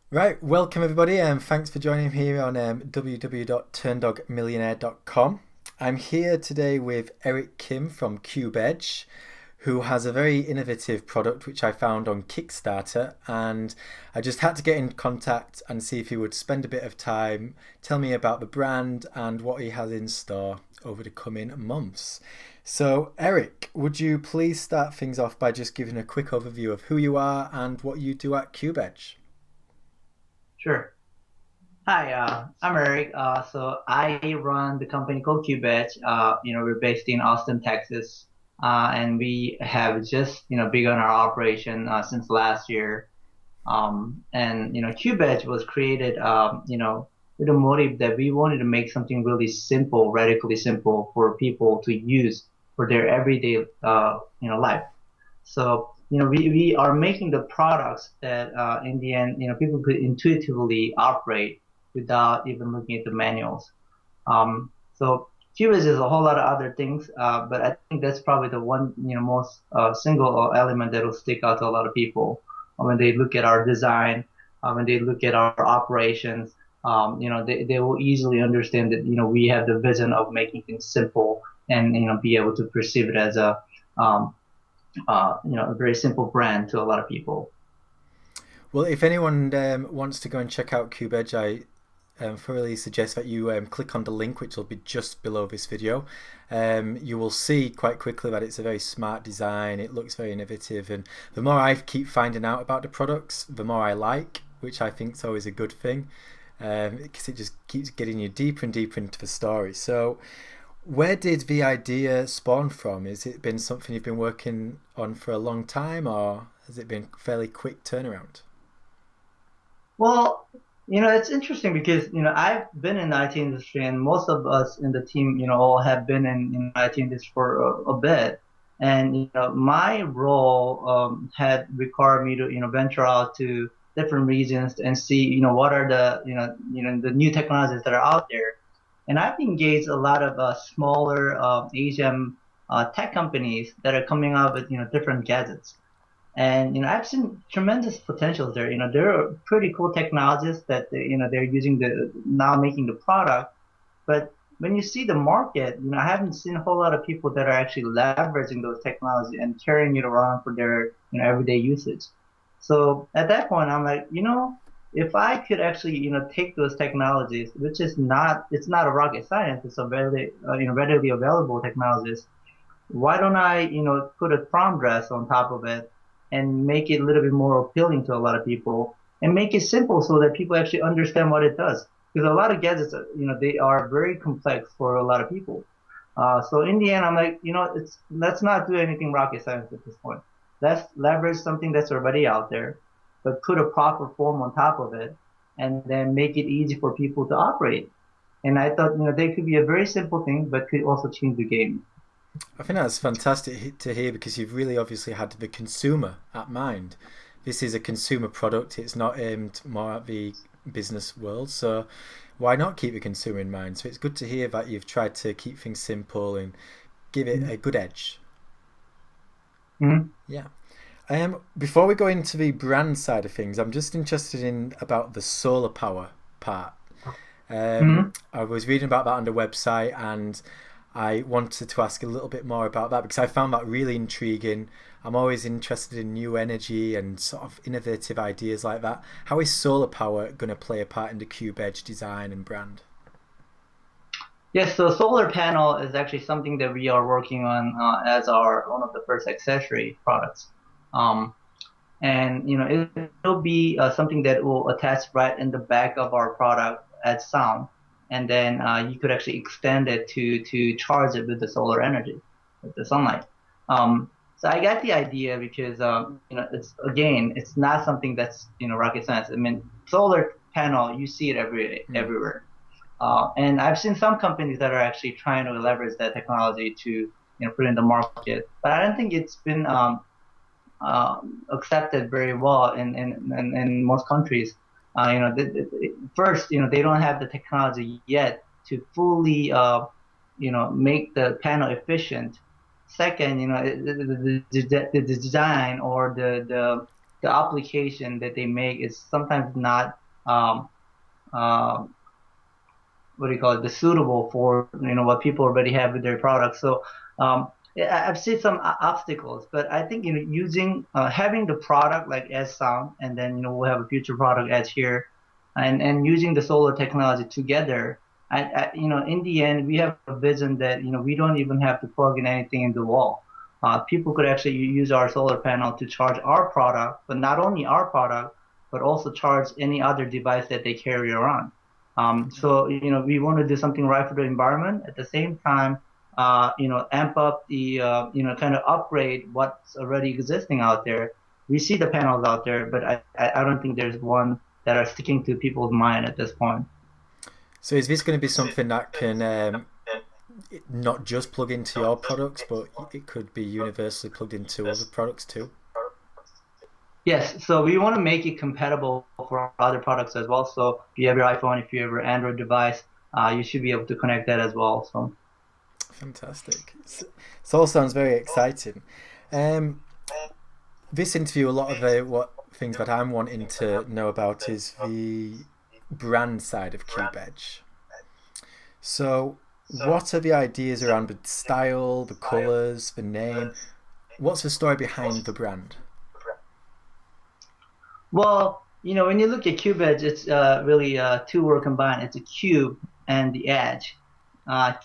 Right, welcome everybody, and thanks for joining me here on www.turndogmillionaire.com. I'm here today with Eric Kim from Cubedge, who has a very innovative product which I found on Kickstarter, and I just had to get in contact and see if he would spend a bit of time, tell me about the brand and what he has in store over the coming months. So, Eric, would you please start things off by just giving a quick overview of who you are and what you do at Cubedge? Sure. Hi, I'm Eric. So I run the company called Cubedge. We're based in Austin, Texas, and we have just begun our operation since last year. Cubedge was created, with a motive that we wanted to make something really simple, radically simple for people to use for their everyday, life. So, we are making the products that in the end, people could intuitively operate without even looking at the manuals. So Cubase is a whole lot of other things, but I think that's probably the one, most single element that will stick out to a lot of people when they look at our design, when they look at our operations. They will easily understand that, we have the vision of making things simple and, be able to perceive it as um, a very simple brand to a lot of people. Well, if anyone wants to go and check out Cubedge, I thoroughly suggest that you click on the link, which will be just below this video. You will see quite quickly that it's a very smart design. It looks very innovative, and the more I keep finding out about the products, the more I like, which I think is always a good thing, because it just keeps getting you deeper and deeper into the story. So, where did the idea spawn from? Has it been something you've been working on for a long time, or has it been fairly quick turnaround? Well, it's interesting because, I've been in the IT industry and most of us in the team, all have been in the IT industry for a bit. And, my role, had required me to, venture out to different regions and see, what are the, the new technologies that are out there. And I've engaged a lot of smaller Asian tech companies that are coming out with, different gadgets. And I've seen tremendous potential there. There are pretty cool technologies that they're using the now making the product. But when you see the market, I haven't seen a whole lot of people that are actually leveraging those technology and carrying it around for their everyday usage. So at that point, I'm like, if I could actually take those technologies, which is not it's not a rocket science, it's a very readily available technologies, why don't I, put a prom dress on top of it and make it a little bit more appealing to a lot of people and make it simple so that people actually understand what it does. Because a lot of gadgets, they are very complex for a lot of people. So in the end, I'm like, let's not do anything rocket science at this point. Let's leverage something that's already out there, but put a proper form on top of it and then make it easy for people to operate. And I thought, they could be a very simple thing, but could also change the game. I think that's fantastic to hear because you've really obviously had the consumer at mind. This is a consumer product, it's not aimed more at the business world, so why not keep the consumer in mind? So it's good to hear that you've tried to keep things simple and give it a good edge. Mm-hmm. Yeah. Before we go into the brand side of things, I'm just interested in about the solar power part. Mm-hmm. I was reading about that on the website and I wanted to ask a little bit more about that because I found that really intriguing. I'm always interested in new energy and sort of innovative ideas like that. How is solar power going to play a part in the Cube Edge design and brand? Yes, so solar panel is actually something that we are working on as our one of the first accessory products. Um, and it'll be something that will attach right in the back of our product as sound, and then you could actually extend it to charge it with the solar energy, with the sunlight. So I got the idea because it's not something that's rocket science. I mean, solar panel, you see it Hmm. everywhere. And I've seen some companies that are actually trying to leverage that technology to, put in the market, but I don't think it's been accepted very well in most countries. First, they don't have the technology yet to fully, make the panel efficient. Second, the design or the application that they make is sometimes not um, uh, what do you call it, the suitable for what people already have with their products. So I've seen some obstacles, but I think using having the product like Edge Sound, and then we'll have a future product Edge here, and using the solar technology together. In the end, we have a vision that we don't even have to plug in anything in the wall. People could actually use our solar panel to charge our product, but not only our product, but also charge any other device that they carry around. So we want to do something right for the environment. At the same time, amp up the kind of upgrade what's already existing out there. We see the panels out there, but I don't think there's one that are sticking to people's mind at this point. So is this going to be something that can not just plug into your products, but it could be universally plugged into other products too? Yes, so we want to make it compatible for other products as well. So if you have your iPhone, if you have your Android device, you should be able to connect that as well. So fantastic. It all sounds very exciting. Um, this interview, a lot of what things that I'm wanting to know about is the brand side of Cubedge. So what are the ideas around the style, the colors, the name? What's the story behind the brand? well, when you look at Cubedge, it's really two word combined. It's a cube and the edge.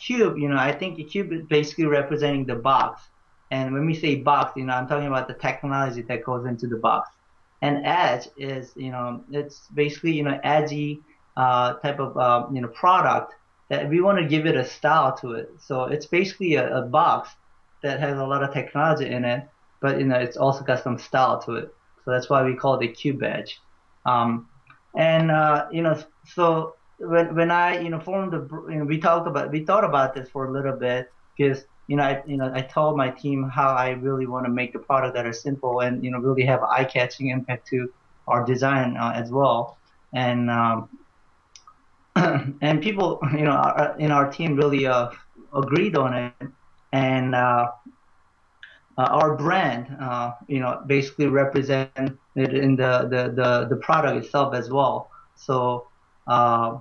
Cube, I think a cube is basically representing the box. And when we say box, I'm talking about the technology that goes into the box. And edge is, it's basically, edgy type of, product that we want to give it a style to it. So it's basically a box that has a lot of technology in it, but, it's also got some style to it. So that's why we call it a Cubedge. Um, and, so when I formed the we thought about this for a little bit because I told my team how I really want to make a product that are simple and really have eye-catching impact to our design as well. And and people in our team really agreed on it. And our brand basically represented in the product itself as well. So uh,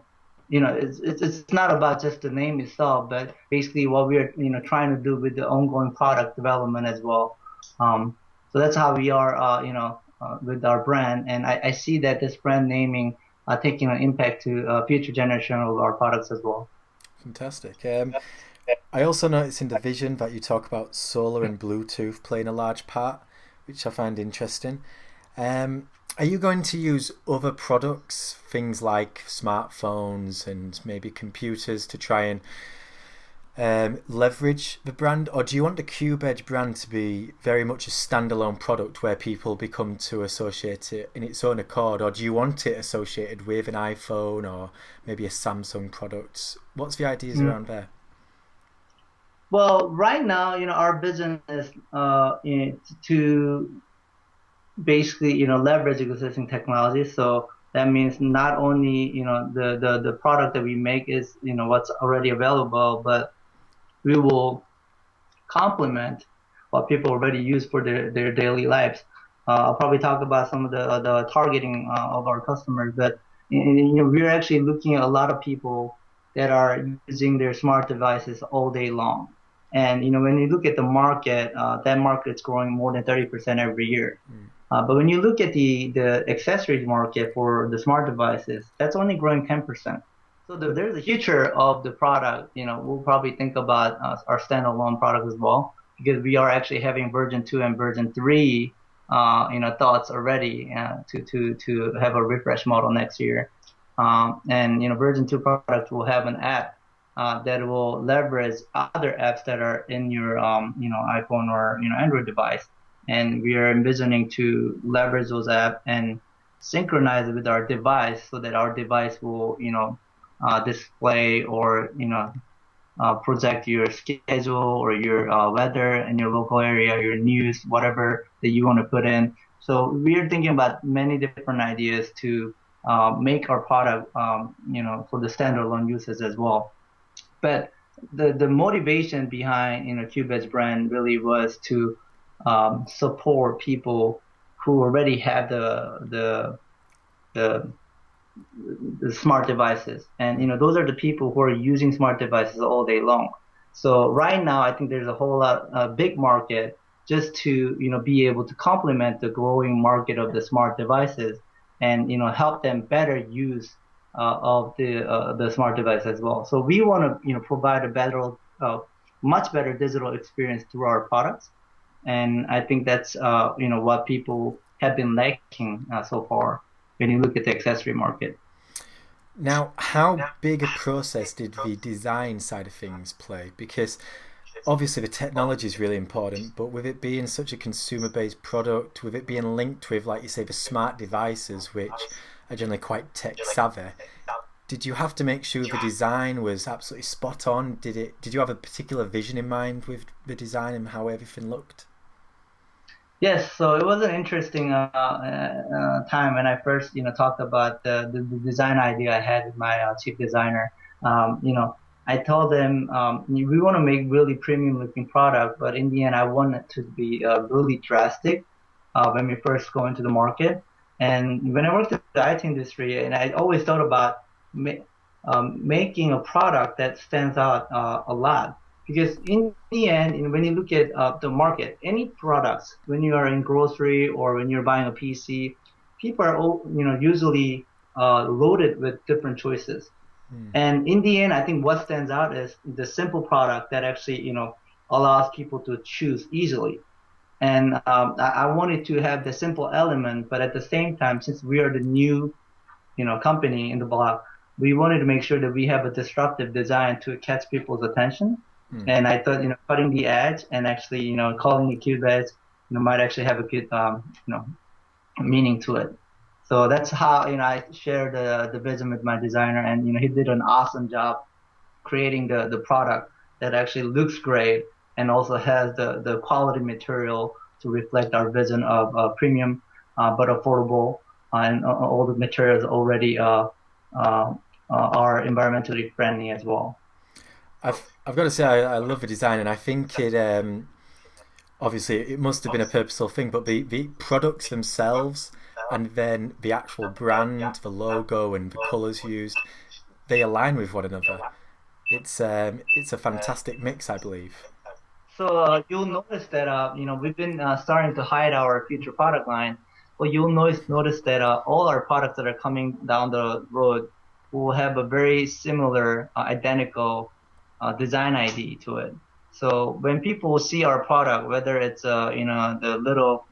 it's not about just the name itself, but basically what we're trying to do with the ongoing product development as well. So that's how we are with our brand, and I see that this brand naming taking an impact to future generation of our products as well. Fantastic. I also noticed in the vision that you talk about solar and Bluetooth playing a large part, which I find interesting. Are you going to use other products, things like smartphones and maybe computers, to try and leverage the brand, or do you want the Cubedge brand to be very much a standalone product where people become to associate it in its own accord, or do you want it associated with an iPhone or maybe a Samsung product? What's the ideas around there? Well, right now, our vision is to basically, leverage existing technology. So that means not only, the product that we make is, what's already available, but we will complement what people already use for their daily lives. I'll probably talk about some of the targeting of our customers, but we're actually looking at a lot of people that are using their smart devices all day long. And when you look at the market, that market's growing more than 30% every year. But when you look at the accessories market for the smart devices, that's only growing 10%. So there's a future of the product. We'll probably think about our standalone product as well, because we are actually having version 2 and version 3, thoughts already to have a refresh model next year. And version 2 product will have an app that will leverage other apps that are in your iPhone or Android device, and we are envisioning to leverage those apps and synchronize it with our device so that our device will display or project your schedule or your weather in your local area, your news, whatever that you want to put in. So we are thinking about many different ideas to make our product for the standalone uses as well. But the motivation behind Cubedge brand really was to support people who already have the the smart devices. And those are the people who are using smart devices all day long. So right now, I think there's a whole lot, a big market just to be able to complement the growing market of the smart devices, and help them better use of the smart device as well. So we want to provide a better, much better digital experience through our products, and I think that's what people have been lacking so far when you look at the accessory market. Now, how big a process did the design side of things play? Because obviously the technology is really important, but with it being such a consumer-based product, with it being linked with, like you say, the smart devices, which are generally quite tech-savvy, did you have to make sure the design was absolutely spot on? Did you have a particular vision in mind with the design and how everything looked? Yes, so it was an interesting time when I first, talked about the design idea I had with my chief designer. I told them we want to make really premium looking product, but in the end, I want it to be really drastic when we first go into the market. And when I worked in the IT industry, and I always thought about ma making a product that stands out a lot. Because in the end, when you look at the market, any products, when you are in grocery or when you're buying a PC, people are all, usually loaded with different choices. Hmm. And in the end, I think what stands out is the simple product that actually, allows people to choose easily. And I wanted to have the simple element, but at the same time, since we are the new, company in the block, we wanted to make sure that we have a disruptive design to catch people's attention. Hmm. And I thought, cutting the edge and actually, calling it Cubedge, might actually have a good, meaning to it. So that's how, I shared the vision with my designer, and, he did an awesome job creating the product that actually looks great and also has the quality material to reflect our vision of premium, but affordable, and all the materials already are environmentally friendly as well. I've got to say I love the design, and I think it obviously it must have been a purposeful thing, but the products themselves and then the actual brand, the logo, and the colours used, they align with one another. It's a fantastic mix, I believe. So you'll notice that we've been starting to hide our future product line, but you'll notice that all our products that are coming down the road will have a very similar, identical design ID to it. So when people see our product, whether it's the little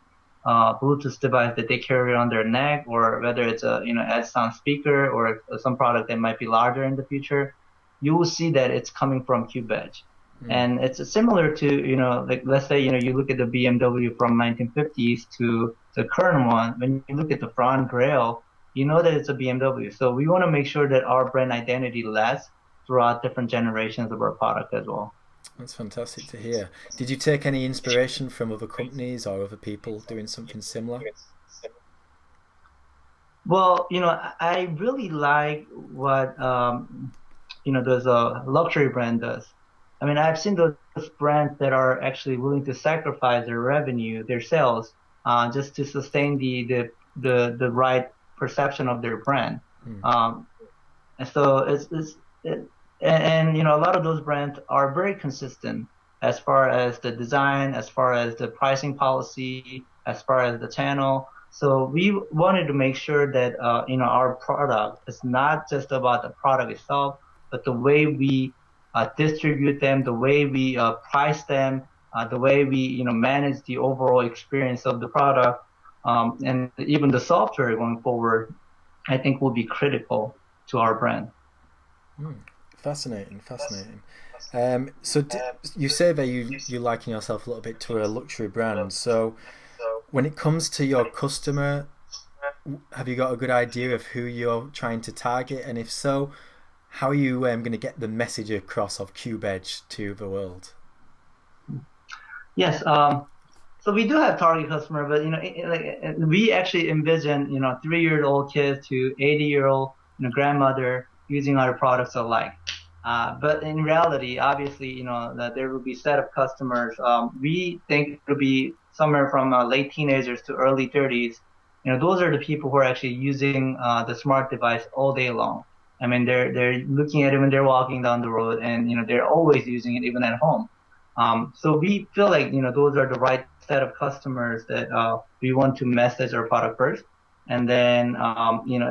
Bluetooth device that they carry on their neck, or whether it's a edge sound speaker or some product that might be larger in the future, you will see that it's coming from Cubedge. Mm. And it's similar to, like let's say, you look at the BMW from 1950s to the current one. When you look at the front grille, you know that it's a BMW. So we want to make sure that our brand identity lasts throughout different generations of our product as well. That's fantastic to hear. Did you take any inspiration from other companies or other people doing something similar? Well, I really like what those luxury brand does. I mean, I've seen those brands that are actually willing to sacrifice their revenue, their sales, just to sustain the right perception of their brand. Mm. And so and a lot of those brands are very consistent as far as the design, as far as the pricing policy, as far as the channel. So we wanted to make sure that our product is not just about the product itself, but the way we distribute them, the way we price them, the way we manage the overall experience of the product, and even the software going forward, I think will be critical to our brand. Mm. Fascinating, fascinating. So you say that you liken yourself a little bit to a luxury brand. So when it comes to your customer, have you got a good idea of who you're trying to target? And if so, how are you going to get the message across of Cubedge to the world? Yes. So we do have target customer, but we actually envision 3 year old kids to 80-year-old grandmother using our products alike. But in reality, obviously, that there will be set of customers. We think it'll be somewhere from late teenagers to early 30s, those are the people who are actually using the smart device all day long. I mean, they're looking at it when they're walking down the road, and they're always using it even at home. So we feel like those are the right set of customers that we want to message our product first, and then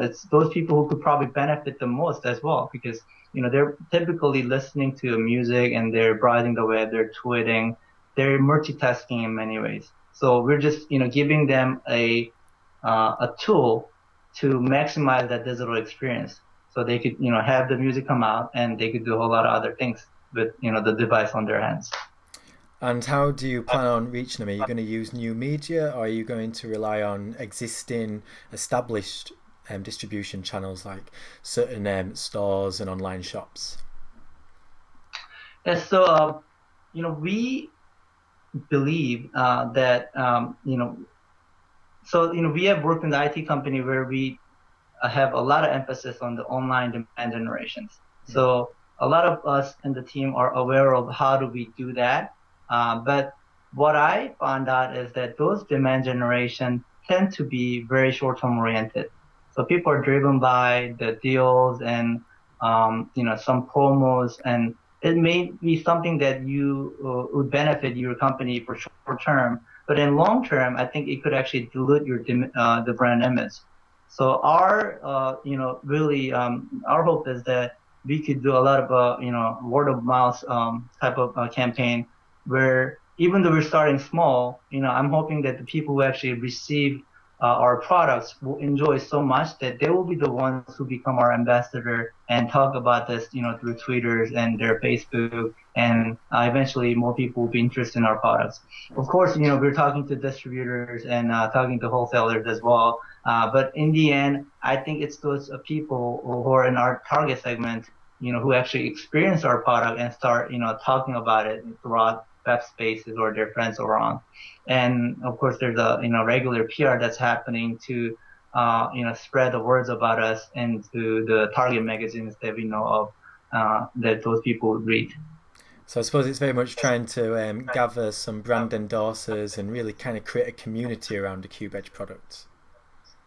it's those people who could probably benefit the most as well, because they're typically listening to music and they're browsing the web, they're tweeting, they're multitasking in many ways. So we're just giving them a tool to maximize that digital experience. So they could have the music come out and they could do a whole lot of other things with the device on their hands. And how do you plan on reaching them? Are you going to use new media, or are you going to rely on existing established distribution channels like certain stores and online shops? Yes, so we believe that we have worked in the IT company where we have a lot of emphasis on the online demand generations. So a lot of us in the team are aware of how do we do that. But what I found out is that those demand generation tend to be very short-term oriented. So people are driven by the deals and some promos, and it may be something that you would benefit your company for short term, but in long term, I think it could actually dilute your the brand image. So our really our hope is that we could do a lot of word of mouth type of campaign, where even though we're starting small, I'm hoping that the people who actually receive our products will enjoy so much that they will be the ones who become our ambassador and talk about this, through Twitters and their Facebook, and eventually more people will be interested in our products. Of course, we're talking to distributors and talking to wholesalers as well. But in the end, I think it's those people who are in our target segment, who actually experience our product and start, talking about it throughout web spaces or their friends around. And of course, there's a regular PR that's happening to spread the words about us into the target magazines that we know of, that those people would read. So I suppose it's very much trying to gather some brand endorsers and really kind of create a community around the Cubedge product.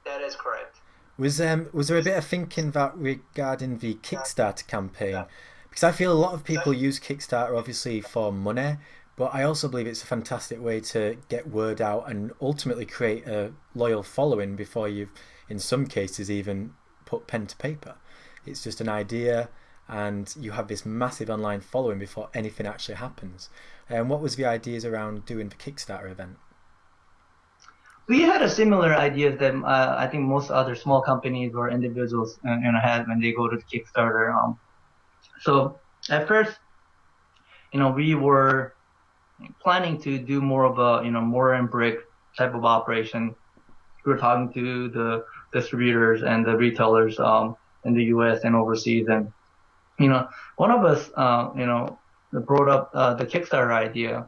That is correct. Was there a bit of thinking that regarding the Kickstarter campaign? Because I feel a lot of people use Kickstarter obviously for money, but I also believe it's a fantastic way to get word out and ultimately create a loyal following before you've, in some cases, even put pen to paper. It's just an idea and you have this massive online following before anything actually happens. And what was the ideas around doing the Kickstarter event? We had a similar idea that I think most other small companies or individuals had when they go to the Kickstarter. So at first, we were planning to do more of a mortar and brick type of operation. We were talking to the distributors and the retailers in the U.S. and overseas, and one of us brought up the Kickstarter idea,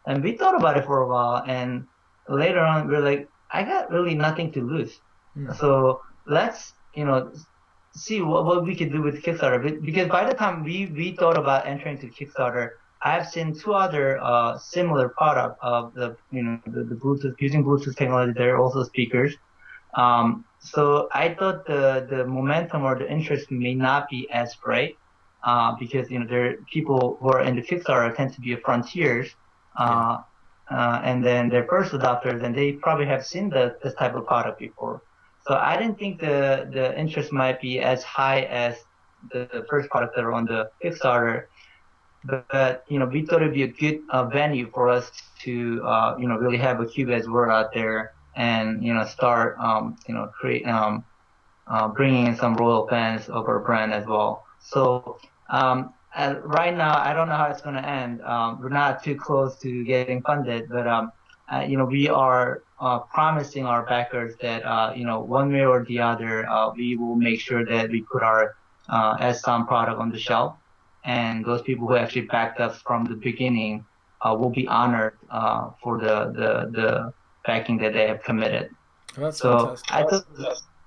and we thought about it for a while, and later on we were like, I got really nothing to lose, so let's see what we could do with Kickstarter. Because by the time we thought about entering to Kickstarter, I've seen two other similar product of the Bluetooth, using Bluetooth technology. They're also speakers. So I thought the momentum or the interest may not be as great, because there are people who are in the Kickstarter tend to be frontiers, and then they're first adopters, and they probably have seen this type of product before. So I didn't think the interest might be as high as the first product that are on the Kickstarter. But we thought it'd be a good venue for us to really have a Cubedge word out there, and start create bringing in some loyal fans of our brand as well. So right now, I don't know how it's going to end. We're not too close to getting funded, but we are promising our backers that one way or the other, we will make sure that we put our S-Sound product on the shelf. And those people who actually backed us from the beginning will be honored for the backing that they have committed. Well, that's fantastic.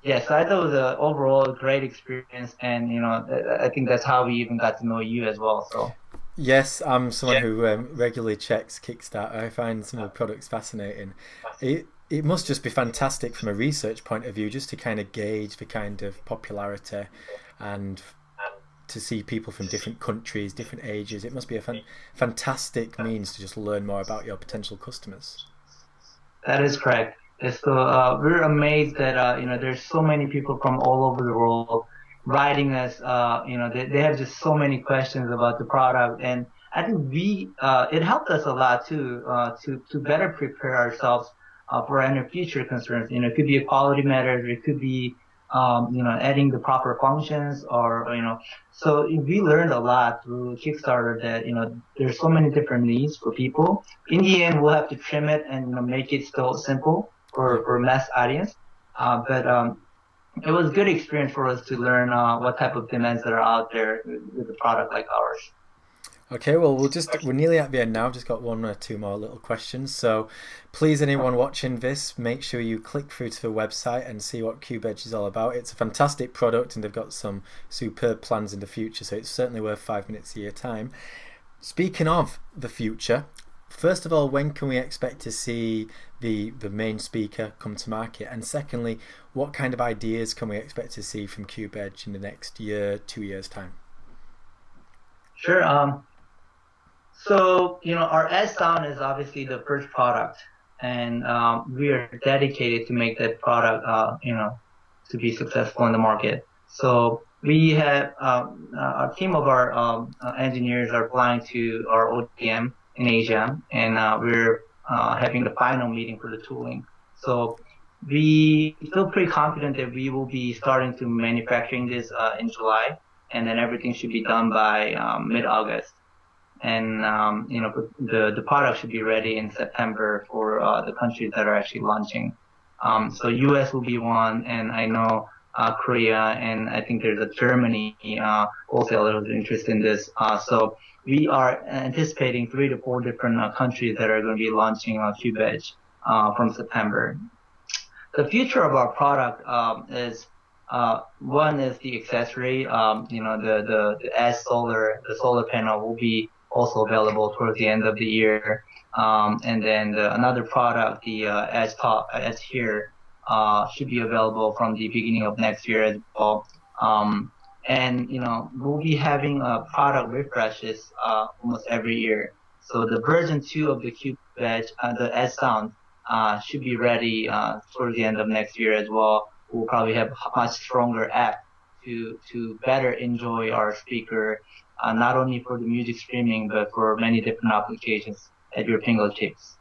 I thought it was an overall great experience, and I think that's how we even got to know you as well. So Yes, I'm someone who regularly checks Kickstarter. I find some of the products fascinating. It must just be fantastic from a research point of view, just to kind of gauge the kind of popularity and to see people from different countries, different ages. It must be a fantastic means to just learn more about your potential customers. That is correct. So we're amazed that there's so many people from all over the world writing us. They have just so many questions about the product, and I think we it helped us a lot too to better prepare ourselves for any future concerns. It could be a quality matter, it could be adding the proper functions, or So we learned a lot through Kickstarter that there's so many different needs for people. In the end, we'll have to trim it and make it still simple Yeah. for mass audience. But It was a good experience for us to learn what type of demands that are out there with a product like ours. Okay, well, we're nearly at the end now. I've just got one or two more little questions. So, please, anyone watching this, make sure you click through to the website and see what Cubedge is all about. It's a fantastic product, and they've got some superb plans in the future. So it's certainly worth 5 minutes of your time. Speaking of the future, first of all, when can we expect to see the main speaker come to market? And secondly, what kind of ideas can we expect to see from Cubedge in the next year, 2 years time? Sure. Our S Sound is obviously the first product, and we are dedicated to make that product, to be successful in the market. So we have a team of our engineers are flying to our ODM in Asia, and we're having the final meeting for the tooling. So we feel pretty confident that we will be starting to manufacturing this in July, and then everything should be done by mid-August. And the product should be ready in September for the countries that are actually launching. So US will be one, and I know Korea, and I think there's a Germany wholesaler who's interested in this. So we are anticipating 3 to 4 different countries that are going to be launching Cubedge from September. The future of our product is one is the accessory. The S solar, the solar panel will be also available towards the end of the year. And then another product, the S top, S here, should be available from the beginning of next year as well. And we'll be having product refreshes almost every year. So the version 2 of the Cubedge, the S Sound, should be ready towards the end of next year as well. We'll probably have a much stronger app to better enjoy our speaker, not only for the music streaming, but for many different applications at your fingertips.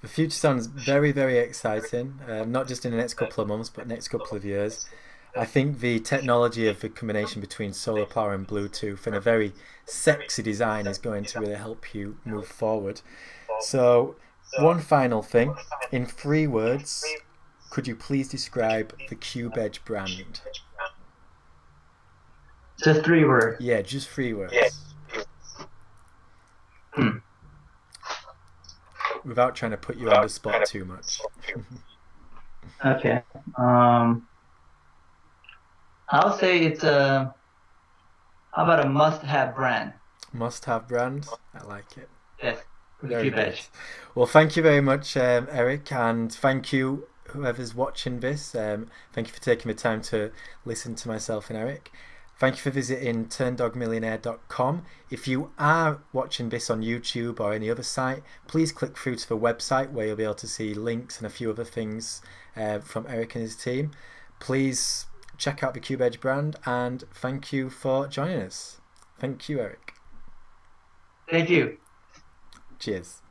The future sounds very, very exciting, not just in the next couple of months, but next couple of years. I think the technology of the combination between solar power and Bluetooth and a very sexy design is going to really help you move forward. So, one final thing. In 3 words, could you please describe the Cubedge brand? Just 3 words. Yeah, just 3 words. Hmm. Without trying to put you on the spot too much. Okay. I'll say it's a how about a must-have brand? Must-have brand. I like it. Yes, for the Very good. Cubedge. Well, thank you very much, Eric, and thank you, whoever's watching this. Thank you for taking the time to listen to myself and Eric. Thank you for visiting turndogmillionaire.com. If you are watching this on YouTube or any other site, please click through to the website where you'll be able to see links and a few other things from Eric and his team. Please check out the Cubedge brand, and thank you for joining us. Thank you, Eric. Thank you. Cheers.